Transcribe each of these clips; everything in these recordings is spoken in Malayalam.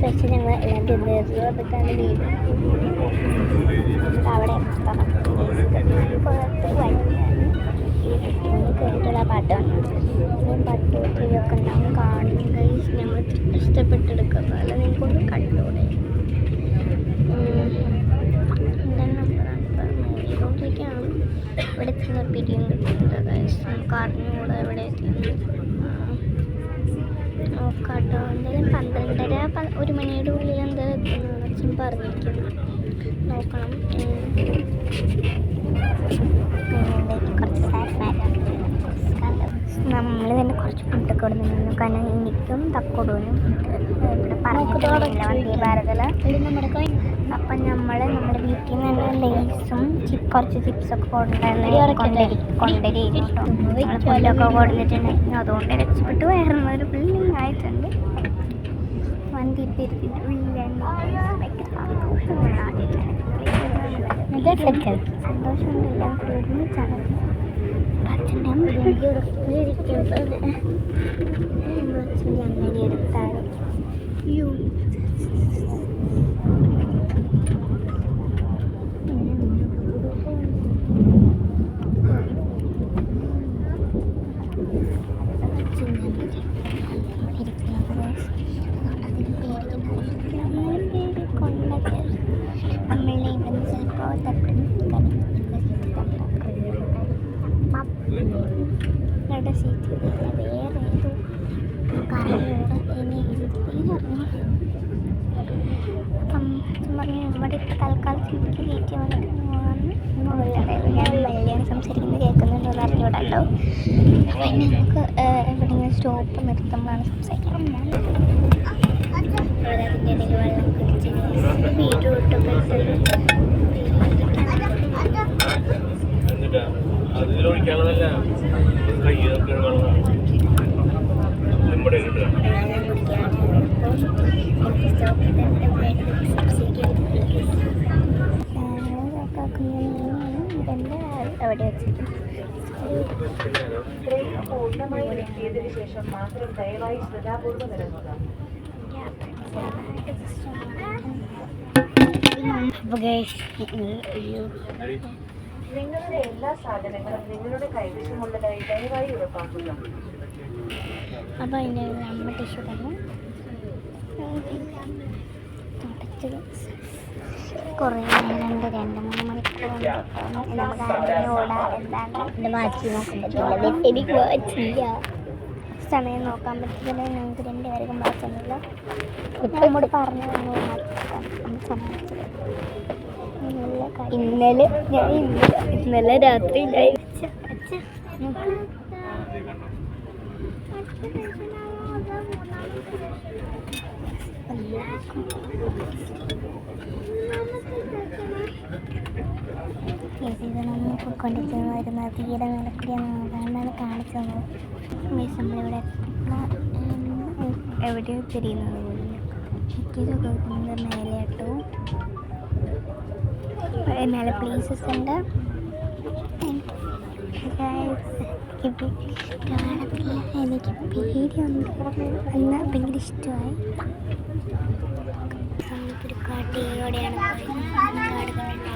വെച്ച് ഞങ്ങൾ എല്ലാം തിന്നു അതൊക്കെയാണ് വീട്. അവിടെ പുറത്ത് വഴിയാണ് കേട്ടുള്ള പാട്ടാണ്. പട്ടുപൊട്ടിയൊക്കെ ഉണ്ടാവും കാണും. ഞങ്ങൾ ഇഷ്ടപ്പെട്ടെടുക്കുക അല്ല നിങ്ങൾക്കൊന്ന് കണ്ടൂടെ. മൂവിയിലോട്ടേക്കാണ് ഇവിടെ എത്തുന്ന പിരിയും കിട്ടുന്നത്. നമുക്ക് അറിഞ്ഞുകൂടെ ഇവിടെ എത്തിയത് നോക്കാട്ടോ. എന്തായാലും 12:30 1 മണിയുടെ ഉള്ളിൽ എന്തായാലും എത്തുന്നതാണ് അച്ഛൻ പറഞ്ഞിരിക്കുന്നത്. നോക്കണം. കുറച്ച് നമ്മൾ തന്നെ കുറച്ച് ഫുഡൊക്കെ ഇവിടെ നിന്നു. കാരണം എനിക്കും തക്കോടൂനും ഇവിടെ പറഞ്ഞിട്ടില്ല വന്ദേ ഭാരതിൽ. അപ്പം നമ്മുടെ വീട്ടിൽ നിന്ന് തന്നെ ലേസും കുറച്ച് ചിപ്സൊക്കെ കൊണ്ടുവരികയും കേട്ടോ. നമ്മൾ പുല്ലൊക്കെ കൊടുത്തിട്ടുണ്ടായിരുന്നു. അതുകൊണ്ട് രക്ഷപ്പെട്ട് വയറുന്നൊരു ഫുള്ളിങ് ആയിട്ടുണ്ട്. വണ്ടി പെരുത്തിൻ്റെ ഉള്ളിലാണ് ഭയങ്കര സന്തോഷമുണ്ട്. എല്ലാം കൂടി ഒരുമിച്ചാണ് അച്ഛൻ്റെ അമ്മ ഇരിക്കുന്നത്. അച്ഛൻ്റെ അമ്മേനെ എടുത്താണ്. വേറെ ഏതോ കാര്യങ്ങളോട് എന്നെ അപ്പം പറഞ്ഞു ഇവിടെ ഇപ്പോൾ തൽക്കാലത്ത് എനിക്ക് കയറ്റി വന്നിട്ട് ഞാൻ മലയാളം സംസാരിക്കുന്നത് കേൾക്കുന്നുണ്ടോ അറിഞ്ഞൂടല്ലോ. അപ്പോൾ ഇനി നമുക്ക് എവിടെയെങ്കിലും സ്റ്റോപ്പ് നിർത്തുമ്പോഴാണ് സംസാരിക്കാം. അതിൻ്റെ ഇടയിൽ വെള്ളം കുടിച്ച് വീട് അവിടെ വെച്ചിട്ട് പൂർണ്ണമായി എത്തിയതിനു ശേഷം മാത്രം ദയവായി ശ്രദ്ധാപൂർവ്വം ഇറങ്ങുക. നിങ്ങളുടെ എല്ലാ സാധനങ്ങളും നിങ്ങളുടെ കൈവശമുള്ളതായി ദയവായി ഉറപ്പാക്കുക. അപ്പോൾ അതിൻ്റെ അമ്മ ടിഷ്യൂ തന്നെ കുറേ നേരമുണ്ട്. 2-3 മണിക്കൂർ നമുക്ക് അങ്ങനെ ഓടാം. എന്താണ് എൻ്റെ വാച്ച് നോക്കാൻ പറ്റില്ല. എനിക്ക് വാച്ചില്ല. സമയം നോക്കാൻ പറ്റില്ല. ഞങ്ങൾക്ക് 2 പേർക്കും വാച്ചൊന്നുമില്ല. നമ്മോട് പറഞ്ഞു ഇന്നലെ രാത്രി കൊണ്ടിരിക്കുന്നതായിരുന്നു. തീരെ നടക്കുകയെന്നാണ് കാണിച്ചത്. നമ്മളിവിടെ എവിടെയോ തിരിയുന്നത് പോലും ഇതൊക്കെ മേലെ കേട്ടോ. മേലെ പ്ലേസസ് ഉണ്ട്. കാണത്തില്ല. എനിക്ക് പേടിയുണ്ട്. എന്നാൽ ഭയങ്കര ഇഷ്ടമായി. നമുക്കൊരു കാട്ടിലൂടെയാണ് കാട് കണ്ടിട്ടുള്ളത്.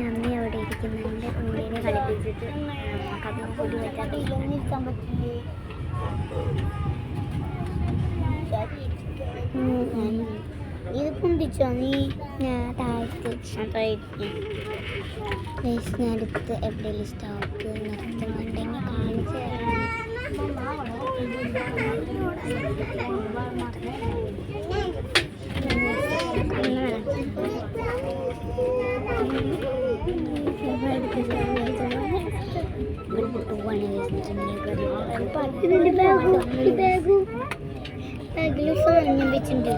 അമ്മ അവിടെ ഇരിക്കുന്നുണ്ട്. ഉള്ളിനെ കളിപ്പിച്ചിട്ട് കഥ കൂടി വെച്ചാൽ നിൽക്കാൻ പറ്റില്ലേ. ഇത് പൊന്തിച്ചോ നീ? താഴ്ത്തി ഞാനെടുത്ത് എവിടെയെങ്കിലും സ്റ്റോപ്പ് നിർത്തുന്നുണ്ടെങ്കിൽ കാണിച്ചു ബാഗിൽ സാധനം വെച്ചിട്ടുണ്ട്.